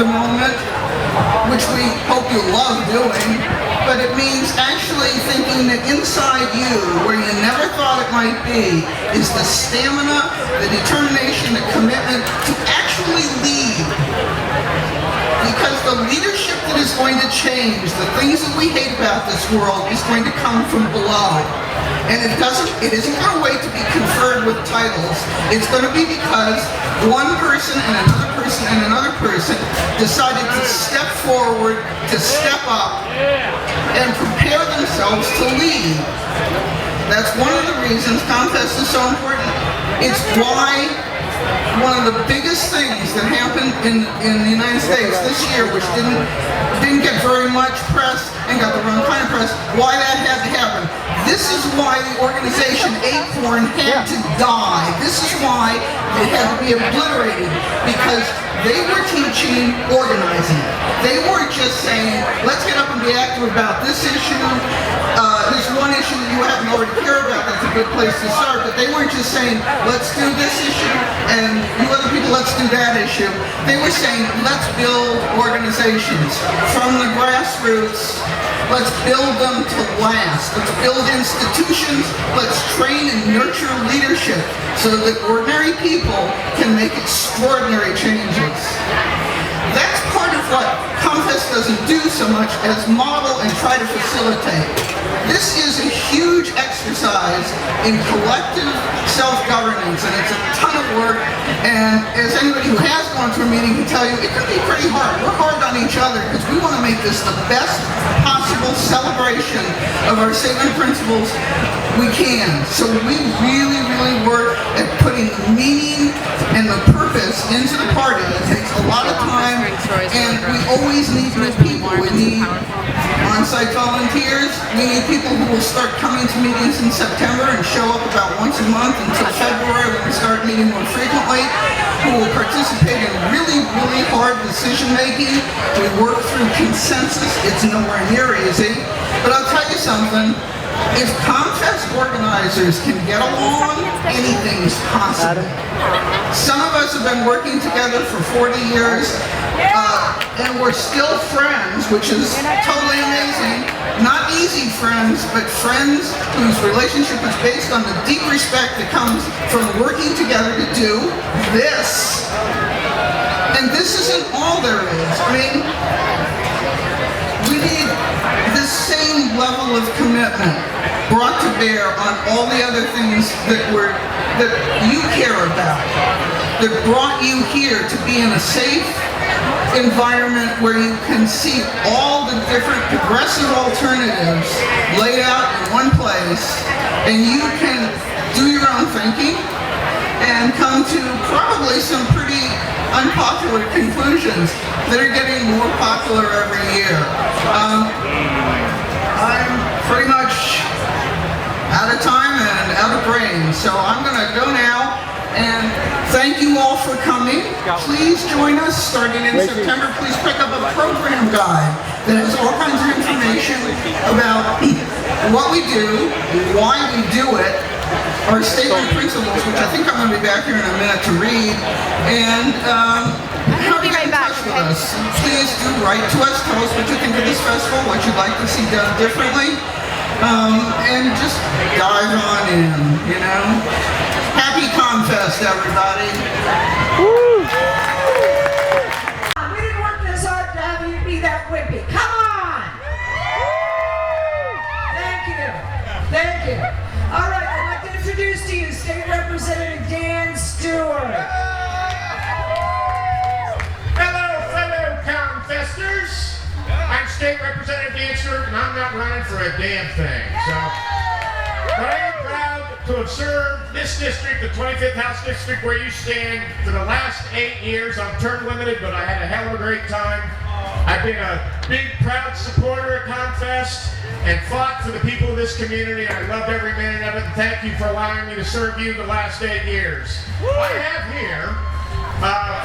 the moment, which we hope you love doing, but it means actually thinking that inside you, where you never thought it might be, is the stamina, the determination, the commitment to actually lead. Because the leadership that is going to change the things that we hate about this world is going to come from below. And it isn't going to wait to be conferred with titles. It's going to be because one person and another person and another person decided to step forward, to step up, and prepare themselves to lead. That's one of the reasons ComFest is so important. It's why one of the biggest things that happened in the United States this year, which didn't get very much press and got the wrong kind of press, why that had to happen. This is why the organization Acorn had to die. This is why it had to be obliterated, because they were teaching organizing. They weren't just saying, let's get up and be active about this issue. There's one issue that you haven't already cared about, that's a good place to start, but they weren't just saying, let's do this issue, and you other people, let's do that issue. They were saying, let's build organizations from the grassroots. Let's build them to last. Let's build institutions. Let's train and nurture leadership so that ordinary people can make extraordinary changes. That's part of what ComFest doesn't do so much as model and try to facilitate. This is a huge exercise in collective self-governance, and it's a ton of work, and as anybody who has gone to a meeting can tell you, it can be pretty hard. We're hard on each other because we want to make this the best possible celebration of our statement of principles we can. So we really, really work at putting the meaning and the purpose into the party. It takes a lot of time, and we always need new people. We need on-site volunteers. We need people who will start coming to meetings in September and show up about once a month until February when we start meeting more frequently, who will participate in really, really hard decision making. We work through consensus. It's nowhere near easy. But I'll tell you something. If ComFest organizers can get along, anything's possible. Some of us have been working together for 40 years, and we're still friends, which is totally amazing. Not easy friends, but friends whose relationship is based on the deep respect that comes from working together to do this. And this isn't all there is. I mean, we need the same level of commitment brought to bear on all the other things that you care about, that brought you here to be in a safe environment where you can see all the different progressive alternatives laid out in one place, and you can do your own thinking and come to probably some pretty unpopular conclusions that are getting more popular every year. I'm pretty much out of time and out of brains, so I'm going to go now. And thank you all for coming. Please join us starting in September. Please pick up a program guide that has all kinds of information about what we do, why we do it, our statement principles, which I think I'm going to be back here in a minute to read, and how to get in touch with us. Please do write to us. Tell us what you think of this festival, what you'd like to see done differently, and just dive on in, you know. Happy ComFest, everybody. Woo. We didn't work this hard to have you be that wimpy. Come on! Thank you. Thank you. All right, I'd like to introduce to you State Representative Dan Stewart. Hello, fellow ComFesters. I'm State Representative Dan Stewart, and I'm not running for a damn thing. But I am proud to have served this district, the 25th House District where you stand, for the last 8 years. I'm term limited, but I had a hell of a great time. I've been a big, proud supporter of ComFest and fought for the people of this community. I loved every minute of it. Thank you for allowing me to serve you the last 8 years. I have here,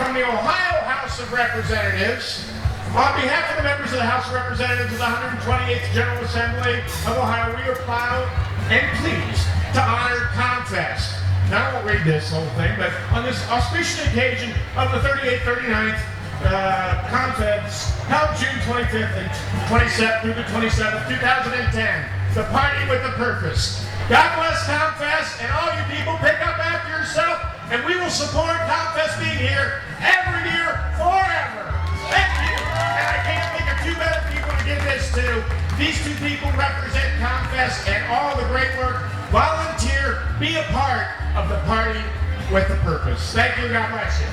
from the Ohio House of Representatives, on behalf of the members of the House of Representatives of the 128th General Assembly of Ohio, we are proud and pleased to honor ComFest. Now I won't read this whole thing, but on this auspicious occasion of the 38th, 39th ComFest held June 25th and 27th through the 27th, 2010. The party with a purpose. God bless ComFest, and all you people pick up after yourself, and we will support ComFest being here every year forever. Thank you. And I can't think of two better people to give this to. These two people represent ComFest and all the great work. Volunteer, be a part of the party with a purpose. Thank you. God bless you.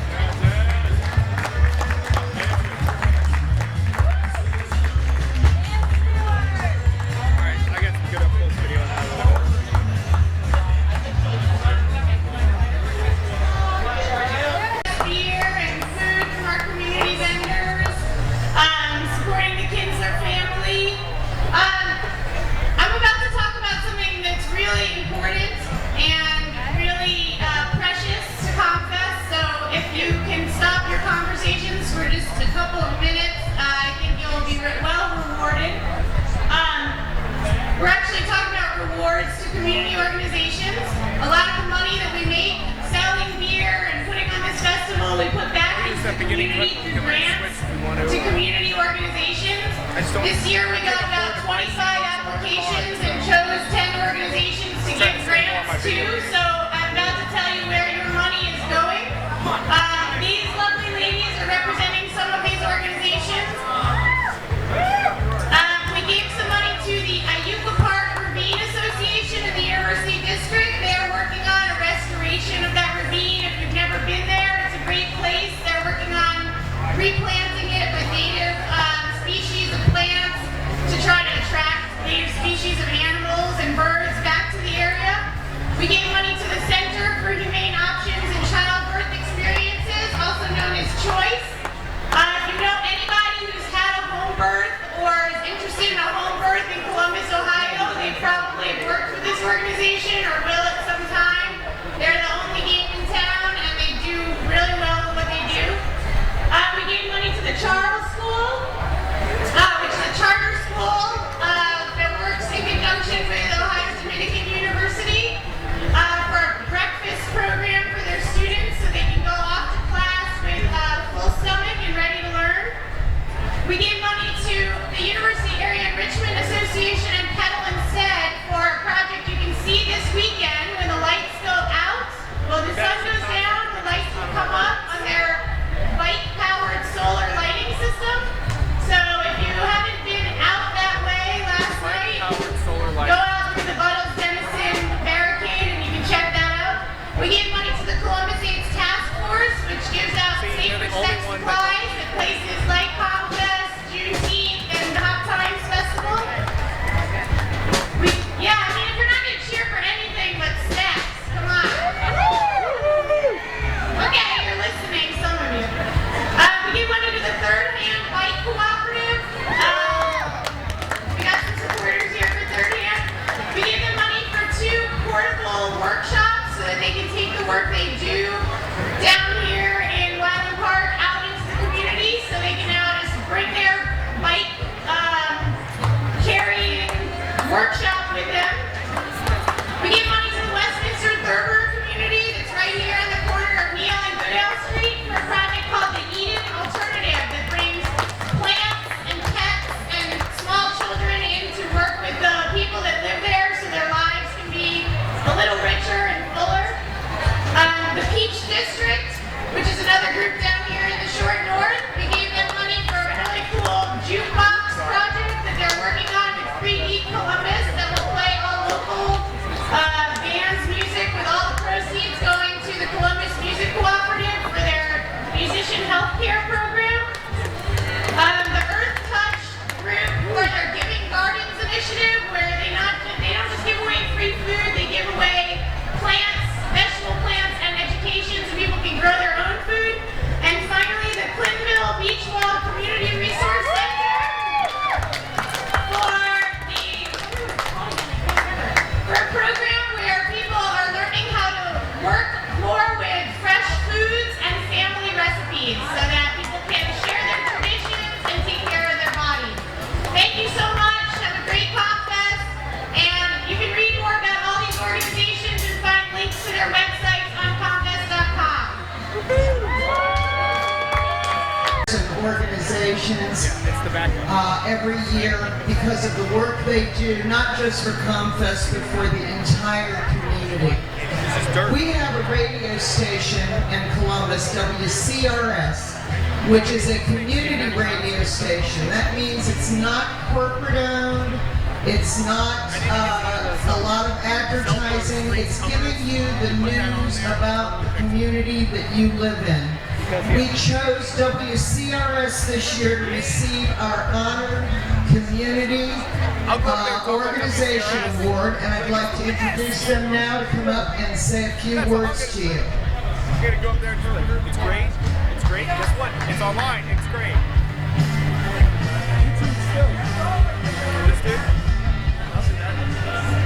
For just a couple of minutes, I think you'll be well rewarded. We're actually talking about rewards to community organizations. A lot of the money that we make selling beer and putting on this festival, we put back into the community through grants to community organizations. This year we got about 25 applications and chose 10 organizations to give grants to, so I'm about to tell you where your money is going. These lovely ladies are representing some of these organizations. We gave some money to the Ayuka Park Ravine Association in the University District. They are working on a restoration of that ravine. If you've never been there, it's a great place. They're working on replanting it with native species of plants to try to attract native species of animals and birds back to the area. We gave money to the Center for Humane Options and Childbirth Experiences, also known as CHOICE. If you know anybody who's had a home birth or is interested in a home birth in Columbus, Ohio, they probably have worked with this organization or will at some time. They're the only game in town and they do really well at what they do. We gave money to the Charles School, which is a charter school that works in conjunction with Ohio Dominican University for a breakfast program for their students so they can go off to class with a full stomach and ready to learn. We gave money to the University Area Enrichment Association and Pedal and Said for a project you can see this weekend when the lights go out. Well, the sun goes down, the lights will come up on their bike-powered solar lighting system. So if you haven't been out that way last night, go out through the Buttles Denison barricade and you can check that out. We gave money to the Columbus AIDS Task Force, which gives out safer sex supplies at places like ComFest, Juneteenth, and the Hot Times Festival. organizations every year because of the work they do, not just for ComFest, but for the entire community. We have a radio station in Columbus, WCRS, which is a community radio station. That means it's not corporate owned, it's not a lot of advertising, it's giving you the news about the community that you live in. We chose WCRS this year to receive our Honored Community Organization Award, and I'd like to introduce them now to come up and say a few words to you. I'm going to go up there and do it. It's great. It's great. Guess what? It's online. It's great.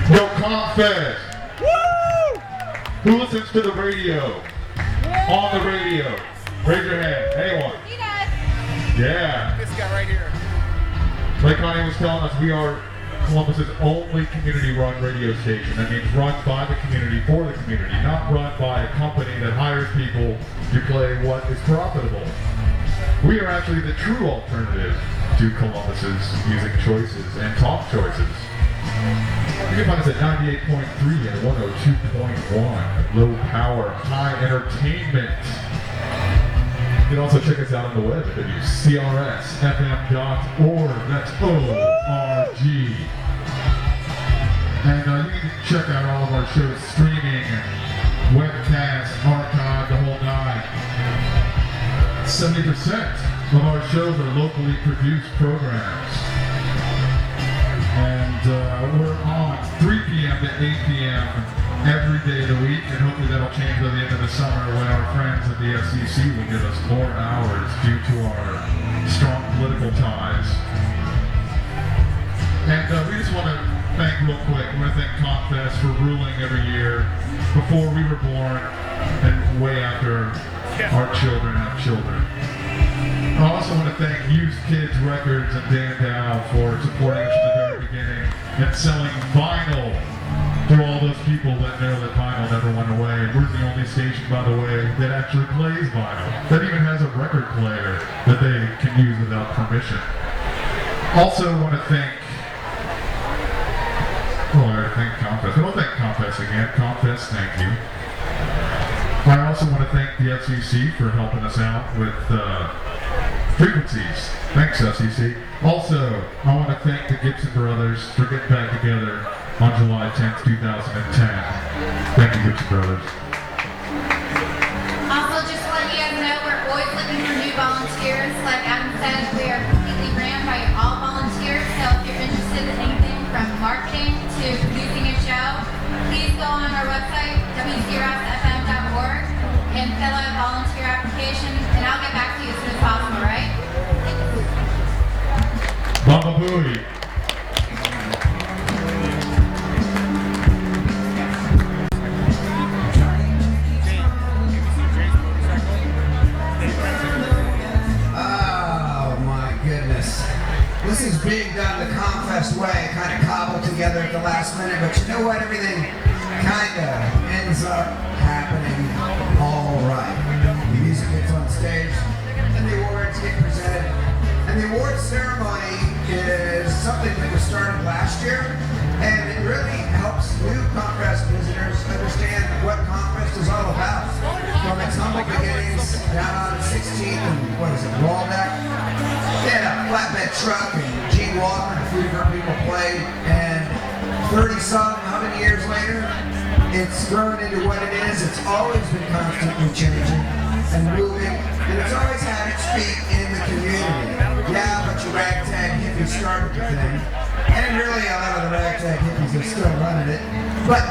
Yo, ComFest. Woo! Who listens to the radio? On the radio. Raise your hand. Anyone? He does. Yeah. This guy right here. Like Connie was telling us, we are Columbus's only community-run radio station. That means run by the community for the community, not run by a company that hires people to play what is profitable. We are actually the true alternative to Columbus's music choices and talk choices. You can find us at 98.3 and 102.1. Low power, high entertainment. You can also check us out on the web at wcrsfm.org. That's O-R-G. And you can check out all of our shows streaming, webcast, archive, the whole nine. 70% of our shows are locally produced programs. And we're on 3 p.m. to 8 p.m. every day of the week, and hopefully that'll change by the end of the summer when our friends at the FCC will give us more hours due to our strong political ties. And we just want to thank real quick, we want to thank ComFest for ruling every year before we were born and way after our children have children. I also want to thank Used Kids Records and Dan Dow for supporting us from the very beginning and selling vinyl to all those people that know that vinyl never went away. We're the only station, by the way, that actually plays vinyl, that even has a record player that they can use without permission. Also want to thank, I thank ComFest. I don't thank ComFest again. ComFest, thank you. I also want to thank the FCC for helping us out with frequencies. Thanks, FCC. Also, I want to thank the Gibson Brothers for getting back together on July 10th, 2010. Thank you, Gibson Brothers. Also, just to let you guys know, we're always looking for new volunteers. Like Adam said, we are completely ran by all volunteers. So if you're interested in anything from marketing to producing a show, please go on our website, wcrsfm.org, and fill out a volunteer application, and I'll get back to you as soon as possible, right? Baba Booey. Oh my goodness. This is being done the ComFest way, kind of cobbled together at the last minute, but you know what? Everything kind of ends up happening all right. The music gets on stage, and the awards get presented. And the awards ceremony is something that was started last year, and it really helps new ComFest visitors understand what ComFest is all about. From its humble beginnings down on 16th and Waldeck, they had a flatbed truck and Gene Walker and a few different people played, and 30-some, how many years later, it's grown into what it is. It's always been constantly changing and moving, and it's always had its feet in the community. Yeah, but your ragtag hippies started the thing, and really a lot of the ragtag hippies are still running it. But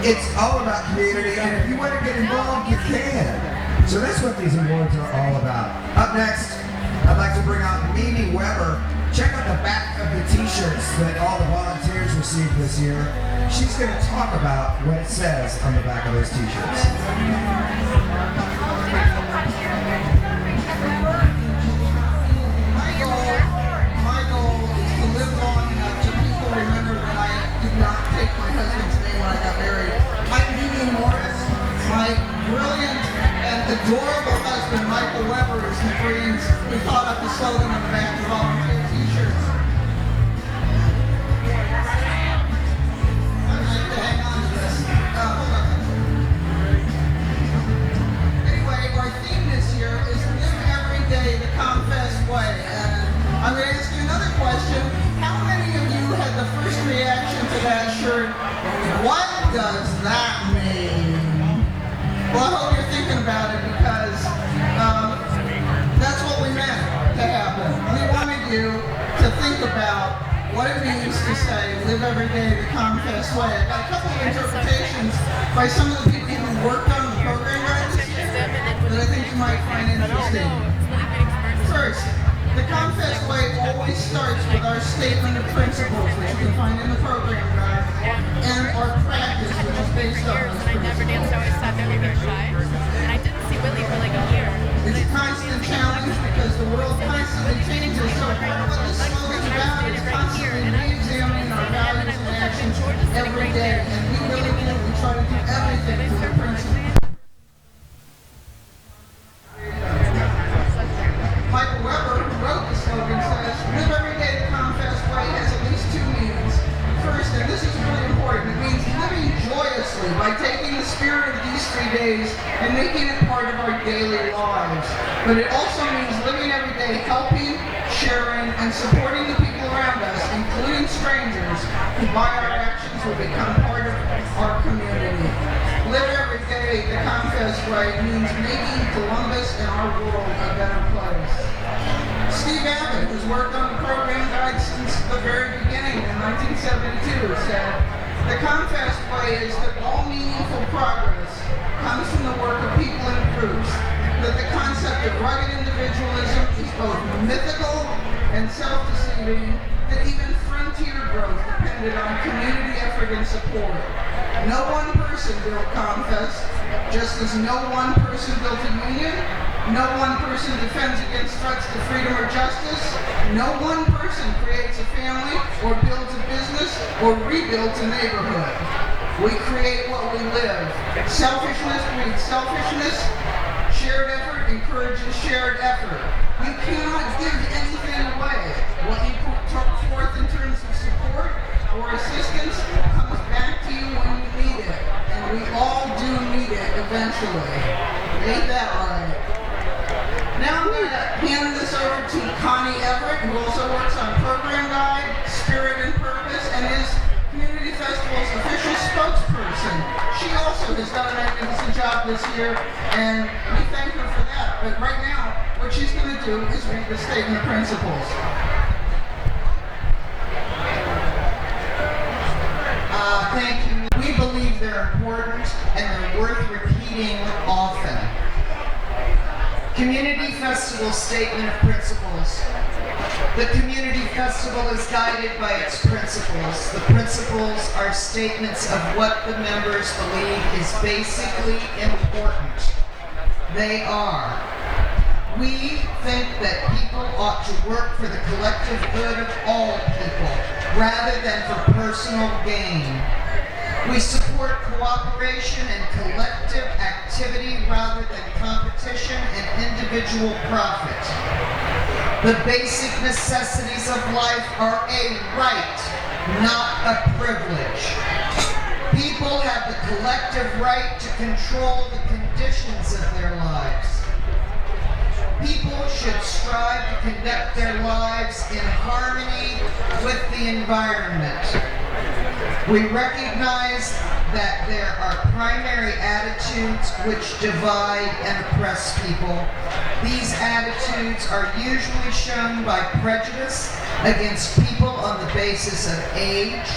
it's all about community, and if you want to get involved, you can. So that's what these awards are all about. Up next, I'd like to bring out Mimi Weber. Check out the back of the t-shirts that all the volunteers received this year. She's going to talk about what it says on the back of those t-shirts. My goal is to live long enough so people remember that I did not take my husband's name when I got married. I'm Mimi Morris. My brilliant and adorable husband, Michael Weber, is the brains who thought up the slogan on the back. you to think about what it means to say, live every day the ComFest way. I got a couple of interpretations by some of the people who worked on the program guide this year that I think you might find interesting. First, the ComFest way always starts with our statement of principles, which you can find in the program guide, and our practice, which is based on those I never danced, I always sat there with shy. And I didn't see Willy for like a year. It's a constant challenge because the world constantly changes, so what this slow is about is constantly re-examining our values and actions every day, and we really do. We try to do everything for the principle. Michael Weber, who wrote the slogan, says, live every day the ComFest way has at least two meanings. First, and this is really important, it means living joyously by taking the spirit of these 3 days and making it part of our daily lives. But it also means living every day helping, sharing, and supporting the people around us, including strangers, who by our actions will become part of our community. Live every day the ComFest way means making Columbus and our world a better place. Steve Abbott, who's worked on the program guide since the very beginning in 1972, said, the ComFest way is that all meaningful progress comes from the work of people in groups, that the concept of rugged individualism is both mythical and self-deceiving, that even frontier growth depended on community effort and support. No one person built ComFest, just as no one person built a union, no one person defends against threats to freedom or justice, no one person creates a family or builds a business or rebuilds a neighborhood. We create what we live. Selfishness breeds selfishness. Shared effort encourages shared effort. You cannot give anything away. What you put forth in terms of support or assistance comes back to you when you need it. And we all do need it eventually. Ain't that right? Now I'm going to hand this over to Connie Everett, who also works on Program Guide, Spirit and Purpose, and is Community Festival's official spokesperson. She also has done a magnificent job this year, and we thank her for that. But right now, what she's going to do is read the statement of principles. Thank you. We believe they're important and they're worth repeating often. Community Festival Statement of Principles. The Community Festival is guided by its principles. The principles are statements of what the members believe is basically important. They are: we think that people ought to work for the collective good of all people, rather than for personal gain. We support cooperation and collective activity rather than competition and individual profit. The basic necessities of life are a right, not a privilege. People have the collective right to control the conditions of their lives. People should strive to conduct their lives in harmony with the environment. We recognize that there are primary attitudes which divide and oppress people. These attitudes are usually shown by prejudice against people on the basis of age,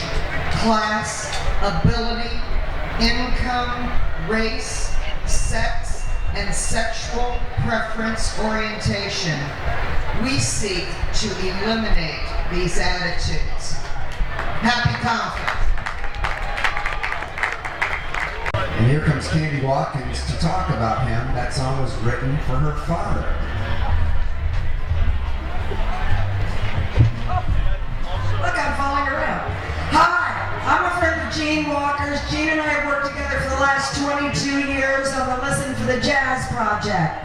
class, ability, income, race, sex, and sexual preference orientation. We seek to eliminate these attitudes. Happy ComFest. And here comes Candy Watkins to talk about him. That song was written for her father. Look, I'm falling around. Hi, I'm a friend of Gene Walker's. Gene and I have worked together for the last 22 years on the Listen for the Jazz project.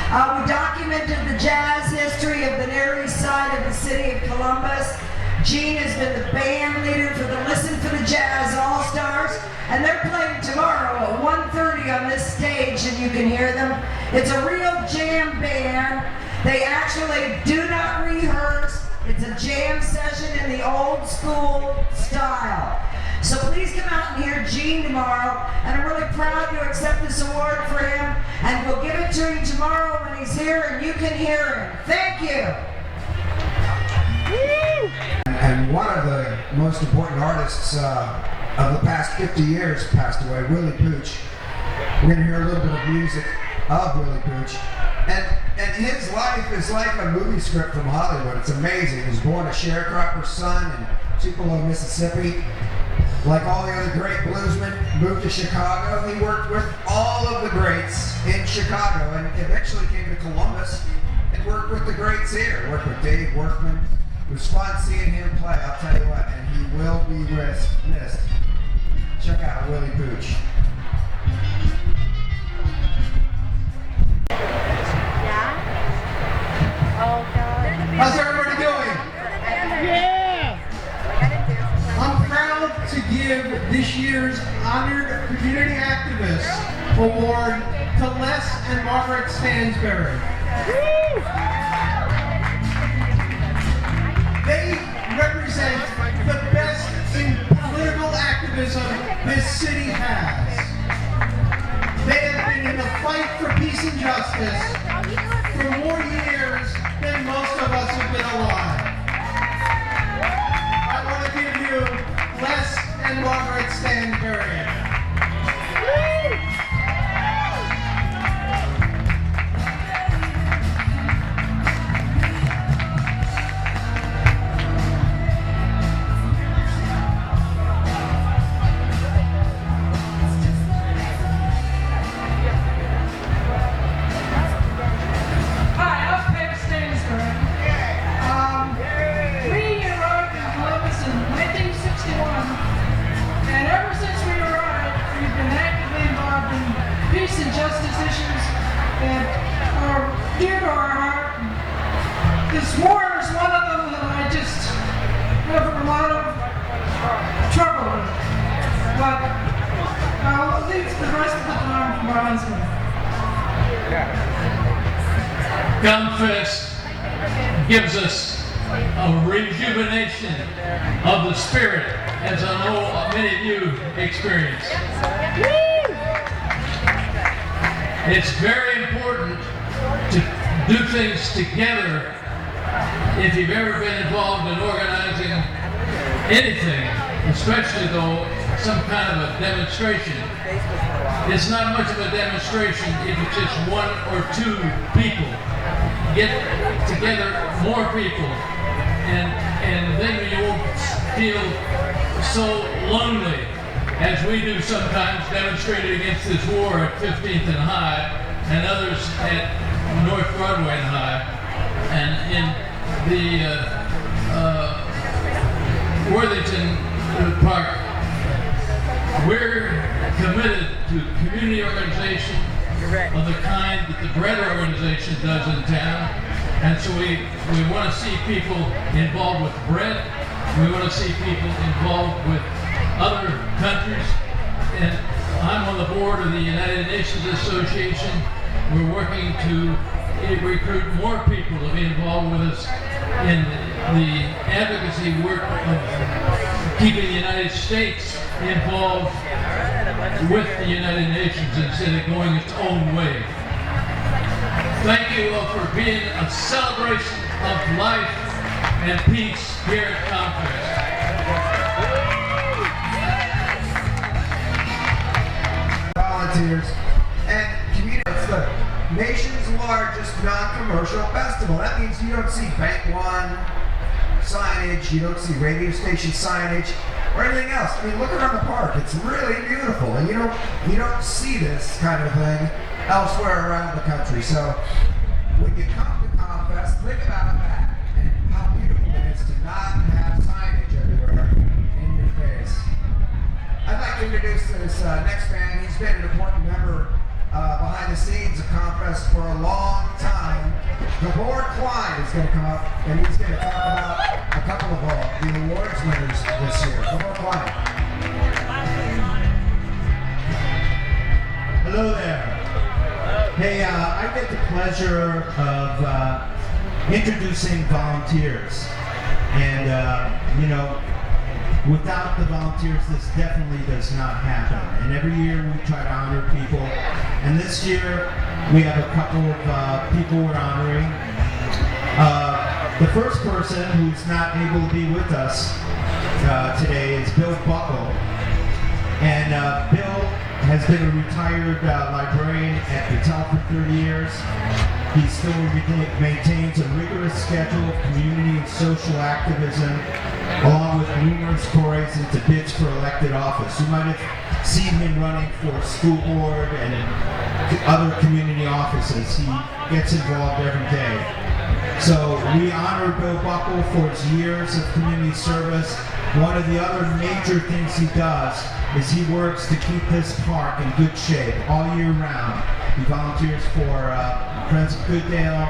We documented the jazz history of the Near East Side of the city of Columbus. Gene has been the band leader for the Listen for the Jazz All-Stars, and they're playing tomorrow at 1:30 on this stage, and you can hear them. It's a real jam band. They actually do not rehearse. It's a jam session in the old school style. So please come out and hear Gene tomorrow, and I'm really proud to accept this award for him, and we'll give it to him tomorrow when he's here, and you can hear him. Thank you. one of the most important artists of the past 50 years passed away, Willy Pooch. We're going to hear a little bit of music of Willy Pooch. And his life is like a movie script from Hollywood. It's amazing. He was born a sharecropper's son in Tupelo, Mississippi. Like all the other great bluesmen, moved to Chicago. He worked with all of the greats in Chicago and eventually came to Columbus and worked with the greats here. Worked with Dave Workman. It was fun seeing him play, I'll tell you what, and he will be missed. Check out Willy Pooch. How's everybody doing? Yeah! I'm proud to give this year's Honored Community Activist Award to Les and Margaret Stansberry. They represent the best in political activism this city has. They have been in the fight for peace and justice for more years than most of us have been alive. I want to give you Les and Margaret Stansberry. This war is one of them that I just have a lot of trouble with. But I'll leave the rest of the time for my husband. ComFest gives us a rejuvenation of the spirit, as I know many of you experience. It's very important to do things together. If you've ever been involved in organizing anything, especially though some kind of a demonstration, it's not much of a demonstration if it's just one or two people. Get together more people, and then you won't feel so lonely as we do sometimes, demonstrating against this war at 15th and High, and others at North Broadway and High, and in the Worthington Park. We're committed to community organization of the kind that the Bread Organization does in town, and so we want to see people involved with Bread. We want to see people involved with other countries, and I'm on the board of the United Nations Association. We're working to recruit more people to be involved with us in the advocacy work of keeping the United States involved with the United Nations instead of going its own way. Thank you all for being a celebration of life and peace here at ComFest. Volunteers and community. It's the nation's largest non-commercial festival. That means you don't see Bank One signage, you don't see radio station signage, or anything else. I mean, look around the park. It's really beautiful, and you don't see this kind of thing elsewhere around the country. So when you come to ComFest, think about that and how beautiful it is to not have signage everywhere in your face. I'd like to introduce this next man. He's been an important member behind the scenes of ComFest for a long time. Gabor Klein is going to come up, and he's going to talk about a couple of the awards winners this year. Gabor Klein. Hello there. Hey, I get the pleasure of introducing volunteers. And, you know, without the volunteers, this definitely does not happen. And every year we try to honor people. And this year we have a couple of people we're honoring. The first person who's not able to be with us today is Bill Buckle. And Bill has been a retired librarian at Patel for 30 years. He still maintains a rigorous schedule of community and social activism, along with numerous forays into bids for elected office. You might have seen him running for school board and other community offices. He gets involved every day. So we honor Bill Buckle for his years of community service. One of the other major things he does is he works to keep this park in good shape all year round. He volunteers for Friends of Goodale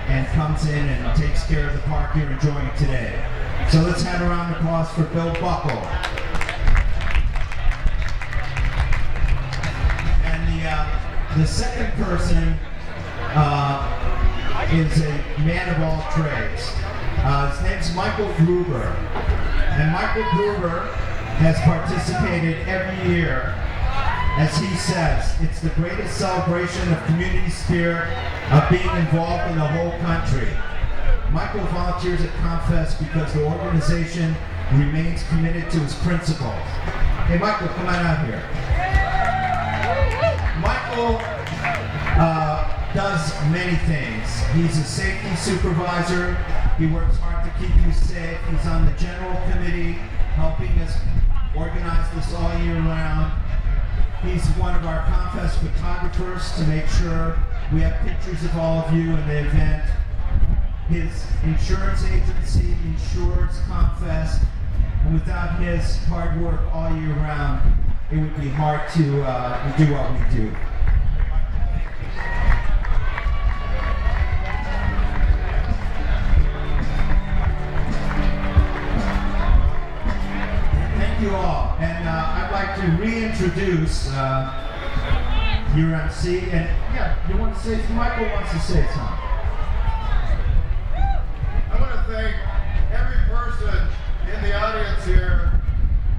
and comes in and takes care of the park you're enjoying today. So let's have a round of applause for Bill Buckle. And the second person is a man of all trades. His name's Michael Gruber. And Michael Gruber has participated every year. As he says, it's the greatest celebration of community spirit of being involved in the whole country. Michael volunteers at ComFest because the organization remains committed to his principles. Hey Michael, come on out here. Michael does many things. He's a safety supervisor. He works hard to keep you safe. He's on the general committee, helping us organize this all year round. He's one of our ComFest photographers to make sure we have pictures of all of you in the event. His insurance agency insures ComFest, and without his hard work all year round, it would be hard to do what we do. Thank you all, and I'd like to reintroduce your MC, and yeah, you want to say, Michael wants to say something. I want to thank every person in the audience here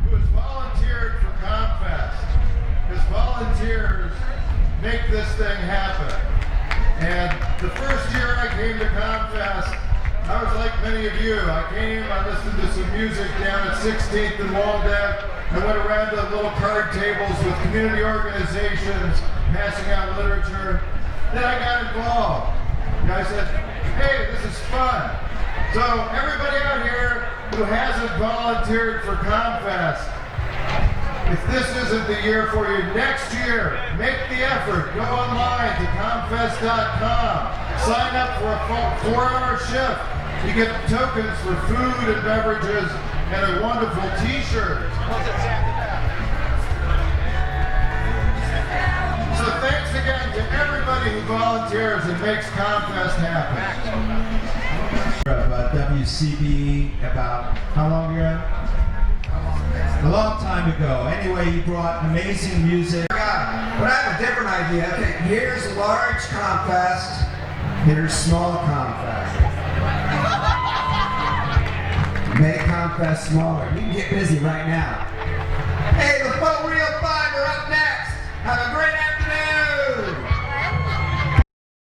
who has volunteered for ComFest. Because volunteers make this thing happen. And the first year I came to ComFest, I was like many of you. I came, I listened to some music down at 16th and Waldeck. I went around to little card tables with community organizations, passing out literature. Then I got involved. And I said, hey, this is fun. So everybody out here who hasn't volunteered for ComFest, if this isn't the year for you, next year, make the effort. Go online to comfest.com. Sign up for a 4-hour shift. You get tokens for food and beverages and a wonderful t-shirt. So thanks again to everybody who volunteers and makes ComFest happen. WCB about how long ago? A long time ago. Anyway, you brought amazing music. But I have a different idea. Okay, here's large ComFest, here's small ComFest. Make ComFest smaller. You can get busy right now.